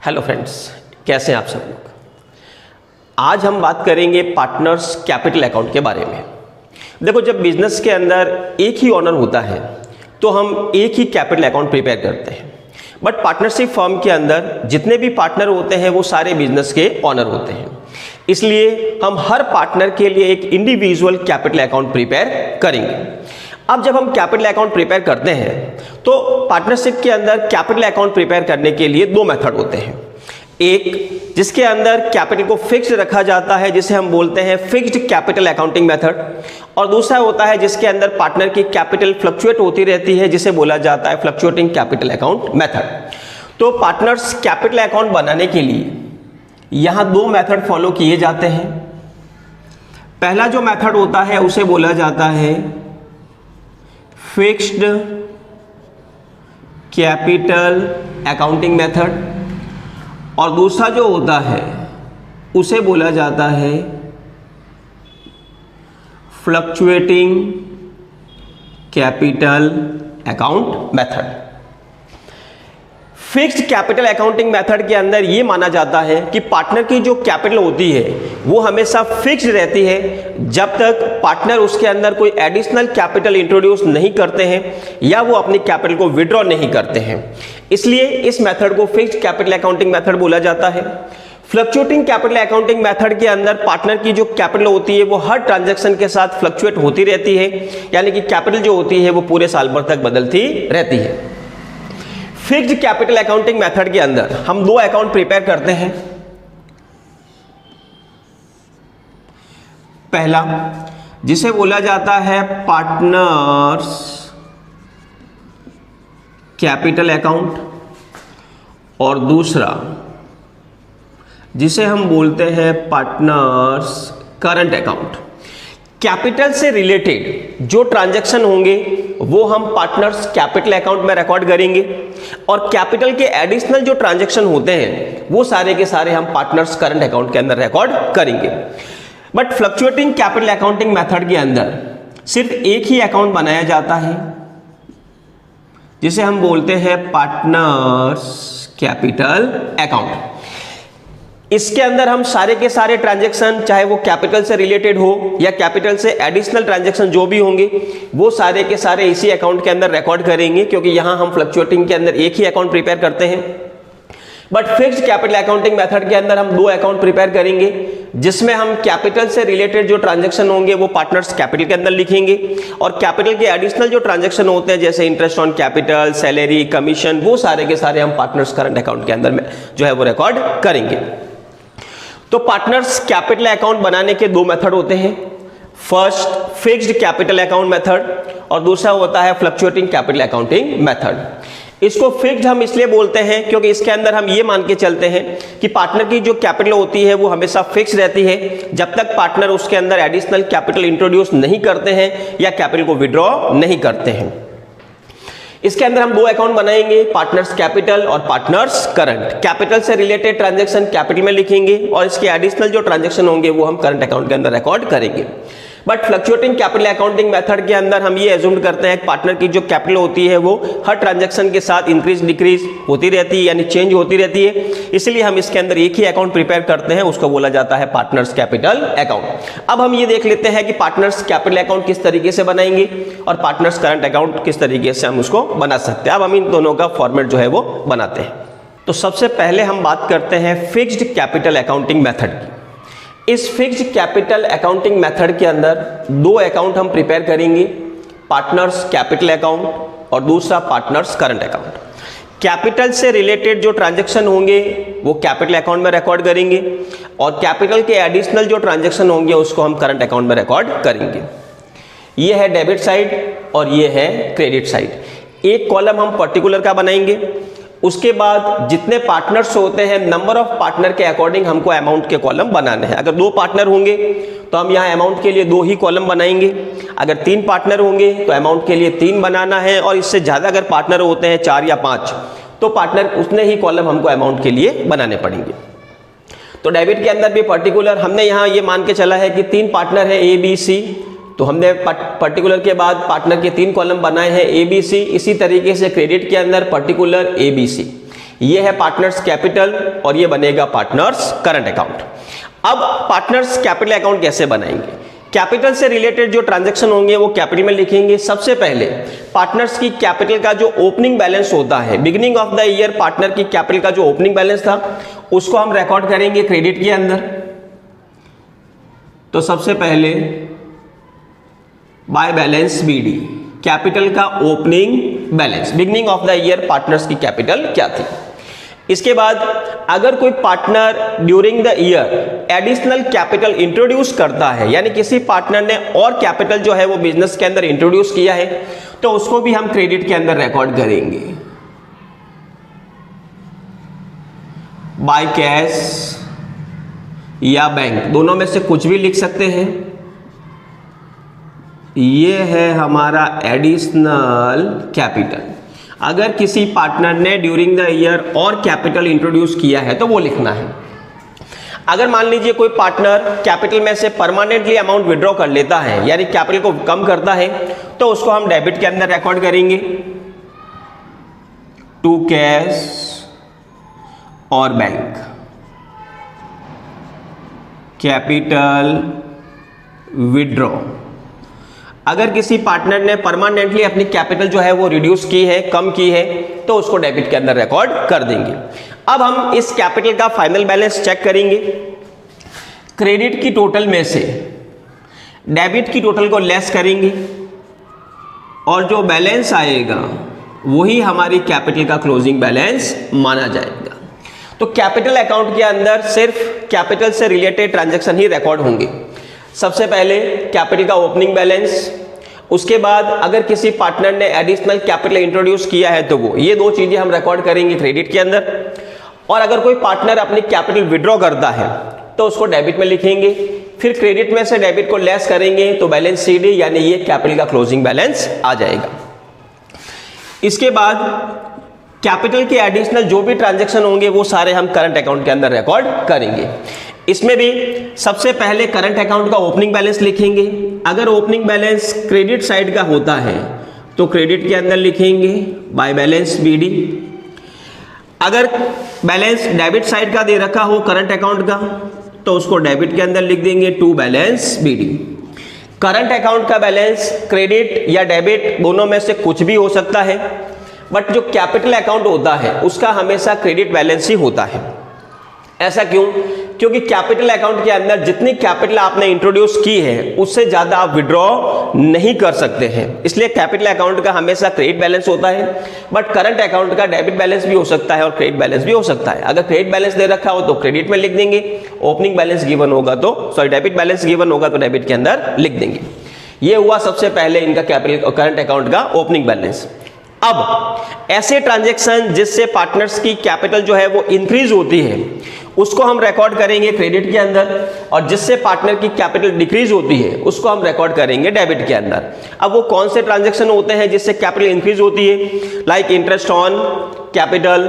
Hello friends, कैसे हैं आप सब लोग। आज हम बात करेंगे पार्टनर्स कैपिटल अकाउंट के बारे में। देखो, जब बिजनेस के अंदर एक ही ओनर होता है तो हम एक ही कैपिटल अकाउंट प्रिपेयर करते हैं, बट पार्टनरशिप फर्म के अंदर जितने भी पार्टनर होते हैं वो सारे बिजनेस के ओनर होते हैं। इसलिए हम हर पार्टनर के लिए एक इंडिविजुअल कैपिटल अकाउंट प्रिपेयर करेंगे। अब जब हम कैपिटल अकाउंट प्रिपेयर करते हैं तो पार्टनरशिप के अंदर कैपिटल अकाउंट प्रिपेयर करने के लिए दो मेथड होते हैं। एक जिसके अंदर कैपिटल को फिक्स्ड रखा जाता है, जिसे हम बोलते हैं फिक्स्ड कैपिटल अकाउंटिंग मेथड, और दूसरा होता है जिसके अंदर पार्टनर की कैपिटल फ्लक्चुएट होती रहती है, जिसे बोला जाता है फ्लक्चुएटिंग कैपिटल अकाउंट मेथड। तो पार्टनर्स कैपिटल अकाउंट बनाने के लिए यहां दो मेथड फॉलो किए जाते हैं। पहला जो मेथड होता है उसे बोला जाता है फिक्स्ड कैपिटल अकाउंटिंग मेथड, और दूसरा जो होता है उसे बोला जाता है fluctuating capital account method. Fixed capital accounting method के अंदर यह माना जाता है कि पार्टनर की जो कैपिटल होती है वो हमेशा फिक्स्ड रहती है जब तक पार्टनर उसके अंदर कोई एडिशनल कैपिटल इंट्रोड्यूस नहीं करते हैं या वो अपनी कैपिटल को विड्रॉ नहीं करते हैं। इसलिए इस मेथड को फिक्स्ड कैपिटल अकाउंटिंग मेथड बोला जाता है। फ्लक्चुएटिंग कैपिटल अकाउंटिंग मेथड के अंदर पार्टनर की जो कैपिटल होती है वो हर ट्रांजैक्शन के साथ फ्लक्चुएट होती रहती है, यानी कि कैपिटल जो होती है वो पूरे साल भर तक बदलती रहती है। फिक्स्ड कैपिटल अकाउंटिंग मेथड के अंदर हम दो अकाउंट प्रिपेयर करते हैं। पहला जिसे बोला जाता है पार्टनर्स कैपिटल अकाउंट, और दूसरा जिसे हम बोलते हैं पार्टनर्स करंट अकाउंट। कैपिटल से रिलेटेड जो ट्रांजैक्शन होंगे वो हम पार्टनर्स कैपिटल अकाउंट में रिकॉर्ड करेंगे, और कैपिटल के एडिशनल जो ट्रांजैक्शन होते हैं वो सारे के सारे हम पार्टनर्स करंट अकाउंट के अंदर रिकॉर्ड करेंगे। But fluctuating capital accounting method के अंदर सिर्फ एक ही अकाउंट बनाया जाता है, जिसे हम बोलते हैं पार्टनर्स कैपिटल अकाउंट। इसके अंदर हम सारे के सारे ट्रांजैक्शन, चाहे वो कैपिटल से रिलेटेड हो या कैपिटल से एडिशनल ट्रांजैक्शन जो भी होंगे, वो सारे के सारे इसी अकाउंट के अंदर रिकॉर्ड करेंगे, क्योंकि यहां हम फ्लक्चुएटिंग के अंदर एक ही अकाउंट प्रिपेयर करते हैं। But fixed capital accounting method के अंदर हम दो अकाउंट प्रिपेयर करेंगे, जिसमें हम कैपिटल से रिलेटेड जो ट्रांजैक्शन होंगे वो पार्टनर्स कैपिटल के अंदर लिखेंगे, और कैपिटल के एडिशनल जो ट्रांजैक्शन होते हैं जैसे interest on capital, salary, commission, वो सारे के सारे हम पार्टनर्स करंट अकाउंट के अंदर में जो है वो रिकॉर्ड करेंगे। तो पार्टनर्स कैपिटल अकाउंट बनाने के दो मेथड होते हैं। First fixed capital account method, और दूसरा होता है फ्लक्चुएटिंग कैपिटल अकाउंटिंग मेथड। इसको फिक्स्ड हम इसलिए बोलते हैं क्योंकि इसके अंदर हम ये मान के चलते हैं कि पार्टनर की जो कैपिटल होती है वो हमेशा फिक्स रहती है जब तक पार्टनर उसके अंदर एडिशनल कैपिटल इंट्रोड्यूस नहीं करते हैं या कैपिटल को विड्रॉ नहीं करते हैं। इसके अंदर हम दो अकाउंट बनाएंगे, पार्टनर्स कैपिटल और पार्टनर्स करंट। कैपिटल से रिलेटेड ट्रांजैक्शन कैपिटल में लिखेंगे, और इसके एडिशनल जो ट्रांजैक्शन होंगे वो हम करंट अकाउंट के अंदर रिकॉर्ड करेंगे। But fluctuating capital accounting method के अंदर हम ये एज्यूम करते हैं कि पार्टनर की जो कैपिटल होती है वो हर ट्रांजैक्शन के साथ इंक्रीज डिक्रीज होती रहती है, यानी चेंज होती रहती है। इसलिए हम इसके अंदर एक ही अकाउंट प्रिपेयर करते हैं, उसको बोला जाता है पार्टनर्स कैपिटल अकाउंट। अब हम ये देख लेते हैं कि पार्टनर्स कैपिटल अकाउंट किस तरीके से बनाएंगे और पार्टनर्स करंट अकाउंट किस तरीके से हम उसको बना सकते हैं। अब हम इन दोनों का फॉर्मेट जो है वो बनाते हैं। तो सबसे पहले हम बात करते हैं फिक्स्ड कैपिटल अकाउंटिंग मेथड की। इस फिक्स्ड कैपिटल अकाउंटिंग मेथड के अंदर दो अकाउंट हम प्रिपेयर करेंगे, पार्टनर्स कैपिटल अकाउंट और दूसरा पार्टनर्स करंट अकाउंट। कैपिटल से रिलेटेड जो ट्रांजैक्शन होंगे वो कैपिटल अकाउंट में रिकॉर्ड करेंगे, और कैपिटल के एडिशनल जो ट्रांजैक्शन होंगे उसको हम करंट अकाउंट में रिकॉर्ड करेंगे। ये है डेबिट साइड और ये है क्रेडिट साइड। एक कॉलम हम पर्टिकुलर का बनाएंगे, उसके बाद जितने पार्टनर्स होते हैं नंबर ऑफ पार्टनर के अकॉर्डिंग हमको अमाउंट के कॉलम बनाने हैं। अगर दो पार्टनर होंगे तो हम यहाँ अमाउंट के लिए दो ही कॉलम बनाएंगे, अगर तीन पार्टनर होंगे तो अमाउंट के लिए तीन बनाना है, और इससे ज़्यादा अगर पार्टनर होते हैं 4 या 5 तो पार्टनर उतने ही कॉलम हमको अमाउंट के लिए बनाने पड़ेंगे। तो डेबिट के अंदर भी पर्टिकुलर हमने यहाँ ये मान के चला है कि 3 पार्टनर है ए बी सी, तो हमने पर्टिकुलर के बाद पार्टनर के 3 कॉलम बनाए हैं ए बी सी। इसी तरीके से क्रेडिट के अंदर पर्टिकुलर ए बी सी। ये है पार्टनर्स कैपिटल और ये बनेगा पार्टनर्स करंट अकाउंट। अब पार्टनर्स कैपिटल अकाउंट कैसे बनाएंगे? कैपिटल से रिलेटेड जो ट्रांजैक्शन होंगे वो कैपिटल में लिखेंगे। सबसे पहले पार्टनर्स की कैपिटल का जो ओपनिंग बैलेंस होता है, beginning of the year partner की कैपिटल का जो ओपनिंग बैलेंस था उसको हम रिकॉर्ड करेंगे क्रेडिट के अंदर। तो सबसे पहले बाय बैलेंस बीडी, कैपिटल का opening balance, beginning of the year partners की कैपिटल क्या थी। इसके बाद अगर कोई partner during the year additional capital introduce करता है, यानी किसी पार्टनर ने और कैपिटल जो है वो बिजनेस के अंदर इंट्रोड्यूस किया है, तो उसको भी हम क्रेडिट के अंदर रिकॉर्ड करेंगे। बाय कैश या बैंक, दोनों में से कुछ भी लिख सकते हैं। ये है हमारा एडिशनल कैपिटल। अगर किसी पार्टनर ने ड्यूरिंग द ईयर और कैपिटल इंट्रोड्यूस किया है तो वो लिखना है। अगर मान लीजिए कोई पार्टनर कैपिटल में से परमानेंटली अमाउंट विड्रॉ कर लेता है, यानी कैपिटल को कम करता है, तो उसको हम डेबिट के अंदर रिकॉर्ड करेंगे। टू कैश और बैंक, कैपिटल विड्रॉ। अगर किसी पार्टनर ने परमानेंटली अपनी कैपिटल जो है वो रिड्यूस की है, कम की है, तो उसको डेबिट के अंदर रिकॉर्ड कर देंगे। अब हम इस कैपिटल का फाइनल बैलेंस चेक करेंगे। क्रेडिट की टोटल में से डेबिट की टोटल को लेस करेंगे और जो बैलेंस आएगा वही हमारी कैपिटल का क्लोजिंग बैलेंस माना जाएगा। तो कैपिटल अकाउंट के अंदर सिर्फ कैपिटल से रिलेटेड ट्रांजैक्शन ही रिकॉर्ड होंगे। सबसे पहले कैपिटल का ओपनिंग बैलेंस, उसके बाद अगर किसी पार्टनर ने एडिशनल कैपिटल इंट्रोड्यूस किया है तो वो, ये दो चीजें हम रिकॉर्ड करेंगे क्रेडिट के अंदर। और अगर कोई पार्टनर अपनी कैपिटल विड्रॉ करता है तो उसको डेबिट में लिखेंगे। फिर क्रेडिट में से डेबिट को लेस करेंगे तो बैलेंस सीडी, यानी ये कैपिटल का क्लोजिंग बैलेंस आ जाएगा। इसके बाद कैपिटल के एडिशनल जो भी ट्रांजैक्शन होंगे वो सारे हम करंट अकाउंट के अंदर रिकॉर्ड करेंगे। इसमें भी सबसे पहले करंट अकाउंट का ओपनिंग बैलेंस लिखेंगे। अगर ओपनिंग बैलेंस क्रेडिट साइड का होता है तो क्रेडिट के अंदर लिखेंगे बाय बैलेंस बीडी। अगर बैलेंस डेबिट साइड का दे रखा हो करंट अकाउंट का तो उसको डेबिट के अंदर लिख देंगे to balance BD. Current account का बैलेंस क्रेडिट या डेबिट दोनों में से कुछ भी हो सकता है, बट जो कैपिटल अकाउंट होता है उसका हमेशा क्रेडिट बैलेंस ही होता है। ऐसा क्यों? क्योंकि कैपिटल अकाउंट के अंदर जितनी कैपिटल आपने इंट्रोड्यूस की है उससे ज्यादा आप विड्रॉ नहीं कर सकते हैं, इसलिए कैपिटल अकाउंट का हमेशा क्रेडिट बैलेंस होता है। बट करंट अकाउंट का डेबिट बैलेंस भी हो सकता है और क्रेडिट बैलेंस भी हो सकता है। अगर क्रेडिट बैलेंस दे रखा हो तो क्रेडिट में लिख देंगे, ओपनिंग बैलेंस गिवन होगा तो डेबिट बैलेंस गिवन होगा तो डेबिट के अंदर लिख देंगे। ये हुआ सबसे पहले इनका कैपिटल करंट अकाउंट का ओपनिंग बैलेंस। अब ऐसे ट्रांजैक्शन जिससे पार्टनर्स की कैपिटल जो है वो इंक्रीज होती है उसको हम रिकॉर्ड करेंगे क्रेडिट के अंदर, और जिससे पार्टनर की कैपिटल डिक्रीज होती है उसको हम रिकॉर्ड करेंगे डेबिट के अंदर। अब वो कौन से ट्रांजैक्शन होते हैं जिससे कैपिटल इंक्रीज होती है? Like interest on capital,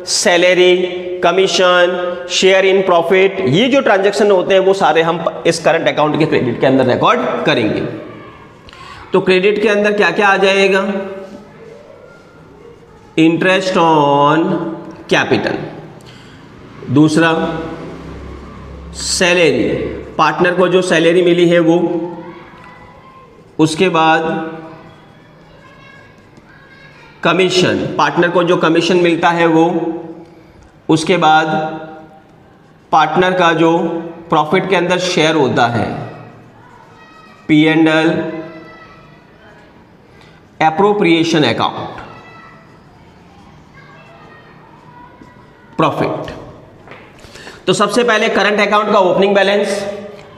salary, commission, share in profit, ये जो ट्रांजैक्शन होते हैं वो सारे हम इस करंट अकाउंट के क्रेडिट के अंदर रिकॉर्ड करेंगे। तो क्रेडिट के अंदर क्या क्या आ जाएगा? इंटरेस्ट ऑन कैपिटल, दूसरा सैलरी, पार्टनर को जो सैलरी मिली है वो, उसके बाद कमीशन, पार्टनर को जो कमीशन मिलता है वो, उसके बाद पार्टनर का जो प्रॉफिट के अंदर शेयर होता है, P&L, एप्रोप्रिएशन अकाउंट, प्रॉफिट। तो सबसे पहले करंट अकाउंट का ओपनिंग बैलेंस,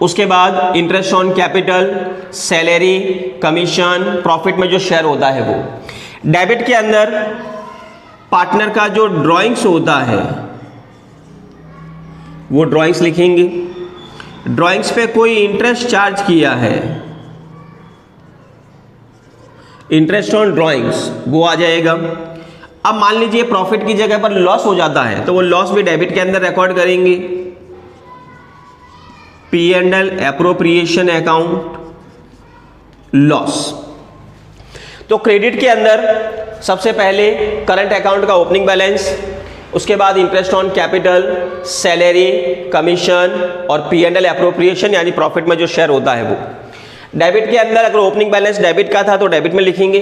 उसके बाद interest on capital, salary, commission, profit में जो शेयर होता है वो। डेबिट के अंदर पार्टनर का जो ड्राइंग्स होता है वो ड्राइंग्स लिखेंगे। ड्राइंग्स पे कोई इंटरेस्ट चार्ज किया है, इंटरेस्ट ऑन ड्राइंग्स वो आ जाएगा। अब मान लीजिए प्रॉफिट की जगह पर लॉस हो जाता है तो वो लॉस भी डेबिट के अंदर रिकॉर्ड करेंगे। P&L appropriation account, loss. तो क्रेडिट के अंदर सबसे पहले करंट अकाउंट का ओपनिंग बैलेंस, उसके बाद interest on capital, salary, commission और P&L एप्रोप्रिएशन यानी प्रॉफिट में जो शेयर होता है वो। डेबिट के अंदर अगर ओपनिंग बैलेंस डेबिट का था तो डेबिट में लिखेंगे,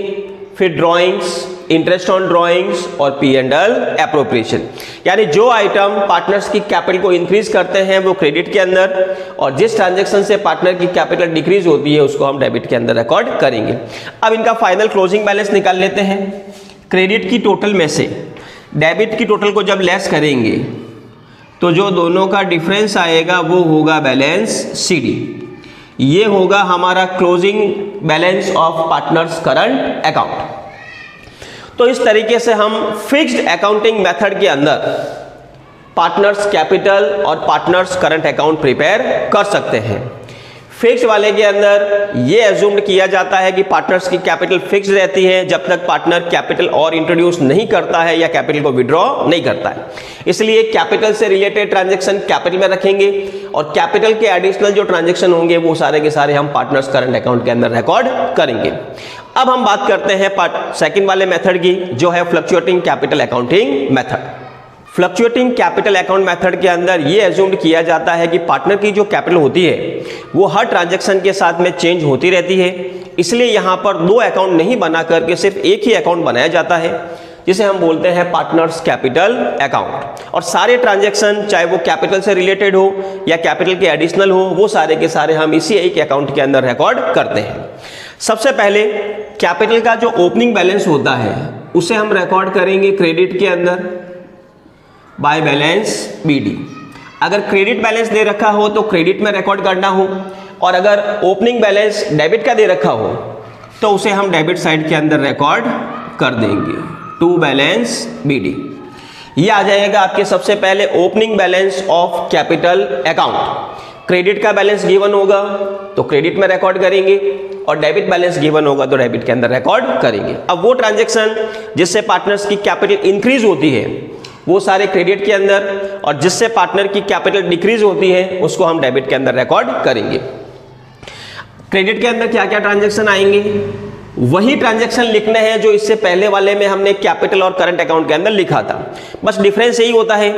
फिर ड्रॉइंग्स, इंटरेस्ट ऑन ड्रॉइंग्स और P&L एप्रोप्रिएशन, यानी जो आइटम पार्टनर्स की कैपिटल को इंक्रीज करते हैं वो क्रेडिट के अंदर, और जिस ट्रांजैक्शन से पार्टनर की कैपिटल डिक्रीज होती है उसको हम डेबिट के अंदर रिकॉर्ड करेंगे। अब इनका फाइनल क्लोजिंग बैलेंस निकाल लेते हैं। क्रेडिट की टोटल में से डेबिट की टोटल को जब लेस करेंगे तो जो दोनों का डिफरेंस आएगा वो होगा बैलेंस CD। ये होगा हमारा closing balance of partners current account. तो इस तरीके से हम फिक्स्ड अकाउंटिंग मेथड के अंदर पार्टनर्स कैपिटल और पार्टनर्स करंट अकाउंट प्रिपेयर कर सकते हैं। फिक्स्ड वाले के अंदर ये एज्यूम्ड किया जाता है कि पार्टनर्स की कैपिटल फिक्स्ड रहती है जब तक पार्टनर कैपिटल और इंट्रोड्यूस नहीं करता है या कैपिटल को विड्रॉ नहीं करता है। इसलिए कैपिटल से रिलेटेड ट्रांजैक्शन कैपिटल में रखेंगे और कैपिटल के एडिशनल जो ट्रांजैक्शन होंगे वो सारे के सारे हम पार्टनर्स करंट अकाउंट के अंदर रिकॉर्ड करेंगे। अब हम बात करते हैं सेकंड वाले मेथड की, जो है fluctuating capital accounting method. Fluctuating capital account method के अंदर ये एज्यूम्ड किया जाता है कि पार्टनर की जो कैपिटल होती है वो हर ट्रांजैक्शन के साथ में चेंज होती रहती है। इसलिए यहाँ पर दो अकाउंट नहीं बना करके सिर्फ एक ही अकाउंट बनाया जाता है जिसे हम बोलते हैं पार्टनर्स कैपिटल अकाउंट। और सारे ट्रांजैक्शन चाहे वो कैपिटल से रिलेटेड हो या कैपिटल के एडिशनल हो वो सारे के सारे हम इसी एक अकाउंट के अंदर रिकॉर्ड करते हैं। सबसे पहले कैपिटल का जो ओपनिंग बैलेंस होता है उसे हम रिकॉर्ड करेंगे क्रेडिट के अंदर बाय बैलेंस BD। अगर क्रेडिट बैलेंस दे रखा हो तो क्रेडिट में रिकॉर्ड करना हो, और अगर ओपनिंग बैलेंस डेबिट का दे रखा हो तो उसे हम डेबिट साइड के अंदर रिकॉर्ड कर देंगे टू बैलेंस BD। ये आ जाएगा आपके सबसे पहले opening balance of capital account. Credit का बैलेंस गिवन होगा तो क्रेडिट में रिकॉर्ड करेंगे और डेबिट बैलेंस गिवन होगा तो डेबिट के अंदर रिकॉर्ड करेंगे। अब वो ट्रांजैक्शन जिससे पार्टनर्स की कैपिटल इंक्रीज होती है वो सारे क्रेडिट के अंदर, और जिससे पार्टनर की कैपिटल डिक्रीज होती है उसको हम डेबिट के अंदर रिकॉर्ड करेंगे। क्रेडिट के अंदर क्या क्या ट्रांजैक्शन आएंगे, वही ट्रांजैक्शन लिखने हैं जो इससे पहले वाले में हमने कैपिटल और करंट अकाउंट के अंदर लिखा था। बस डिफरेंस यही होता है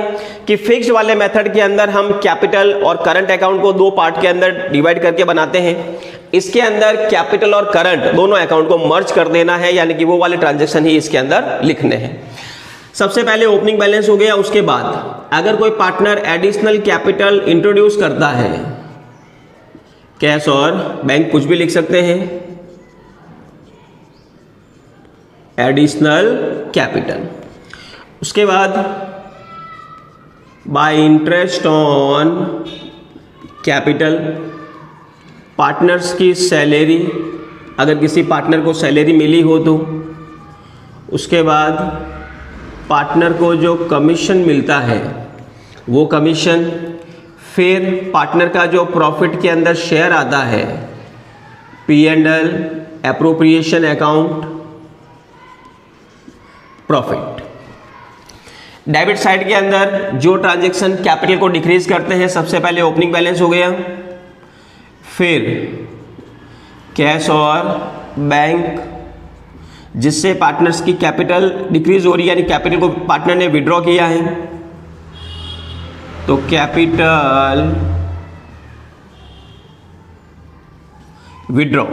कि फिक्स्ड वाले मेथड के अंदर हम कैपिटल और करंट अकाउंट को दो पार्ट के अंदर डिवाइड करके बनाते हैं। इसके अंदर कैपिटल और करंट दोनों अकाउंट को मर्ज कर देना है, यानी कि वो वाले ट्रांजैक्शन ही इसके अंदर लिखने हैं। सबसे पहले ओपनिंग बैलेंस हो गया। उसके बाद अगर कोई पार्टनर एडिशनल कैपिटल इंट्रोड्यूस करता है, कैश और बैंक कुछ भी लिख सकते हैं, एडिशनल कैपिटल। उसके बाद bye interest on capital, partners की सैलरी, अगर किसी पार्टनर को सैलरी मिली हो तो। उसके बाद पार्टनर को जो कमीशन मिलता है वो कमीशन, फिर पार्टनर का जो प्रॉफिट के अंदर शेयर आता है P&L appropriation account profit. Debit side के अंदर जो ट्रांजैक्शन कैपिटल को डिक्रीज करते हैं, सबसे पहले ओपनिंग बैलेंस हो गया, फिर कैश और बैंक जिससे पार्टनर्स की कैपिटल डिक्रीज हो रही है, यानी कैपिटल को पार्टनर ने विड्रॉ किया है तो कैपिटल विड्रॉ।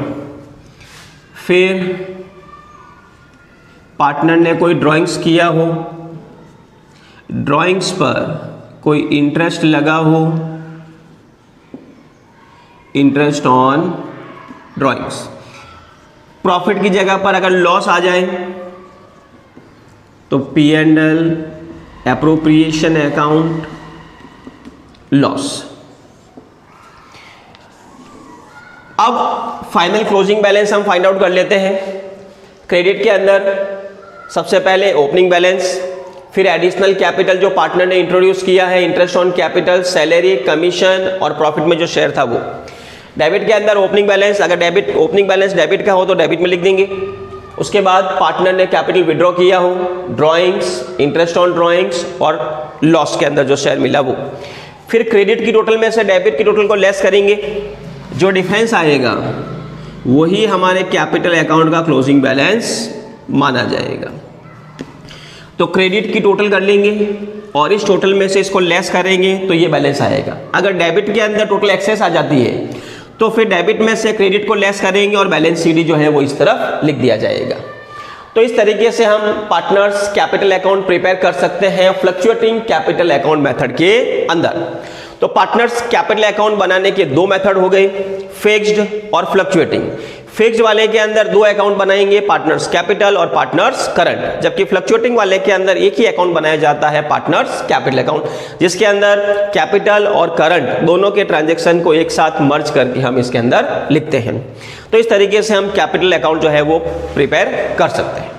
फिर पार्टनर ने कोई ड्राइंग्स किया हो, ड्राइंग्स पर कोई इंटरेस्ट लगा हो, इंटरेस्ट ऑन ड्राइंग्स। प्रॉफिट की जगह पर अगर लॉस आ जाए तो P&L एप्रोप्रिएशन अकाउंट लॉस। अब फाइनल क्लोजिंग बैलेंस हम फाइंड आउट कर लेते हैं। क्रेडिट के अंदर सबसे पहले ओपनिंग बैलेंस, फिर एडिशनल कैपिटल जो पार्टनर ने इंट्रोड्यूस किया है, interest on capital, salary, commission और प्रॉफिट में जो शेयर था वो। डेबिट के अंदर ओपनिंग बैलेंस, अगर ओपनिंग बैलेंस डेबिट का हो तो डेबिट में लिख देंगे। उसके बाद पार्टनर ने कैपिटल विड्रॉ किया हो, ड्राइंग्स, इंटरेस्ट ऑन ड्राइंग्स और लॉस के अंदर जो शेयर मिला वो। फिर क्रेडिट की टोटल में से डेबिट की टोटल को लेस करेंगे, जो डिफरेंस आएगा वही हमारे कैपिटल अकाउंट का क्लोजिंग बैलेंस माना जाएगा। तो क्रेडिट की टोटल कर लेंगे और इस टोटल में से इसको लेस करेंगे तो ये बैलेंस आएगा। अगर डेबिट के अंदर टोटल एक्सेस आ जाती है तो फिर डेबिट में से क्रेडिट को लेस करेंगे और बैलेंस सीडी जो है वो इस तरफ लिख दिया जाएगा। तो इस तरीके से हम पार्टनर्स कैपिटल अकाउंट प्रिपेयर कर सकते हैं फ्लक्चुएटिंग कैपिटल अकाउंट मेथड के अंदर। तो पार्टनर्स कैपिटल अकाउंट बनाने के दो मेथड हो गए, फिक्स्ड और फ्लक्चुएटिंग। फिक्स्ड वाले के अंदर दो अकाउंट बनाएंगे, पार्टनर्स कैपिटल और पार्टनर्स करंट, जबकि फ्लक्चुएटिंग वाले के अंदर एक ही अकाउंट बनाया जाता है, पार्टनर्स कैपिटल अकाउंट, जिसके अंदर कैपिटल और करंट दोनों के ट्रांजैक्शन को एक साथ मर्ज करके हम इसके अंदर लिखते हैं। तो इस तरीके से हम कैपिटल अकाउंट जो है वो प्रिपेयर कर सकते हैं।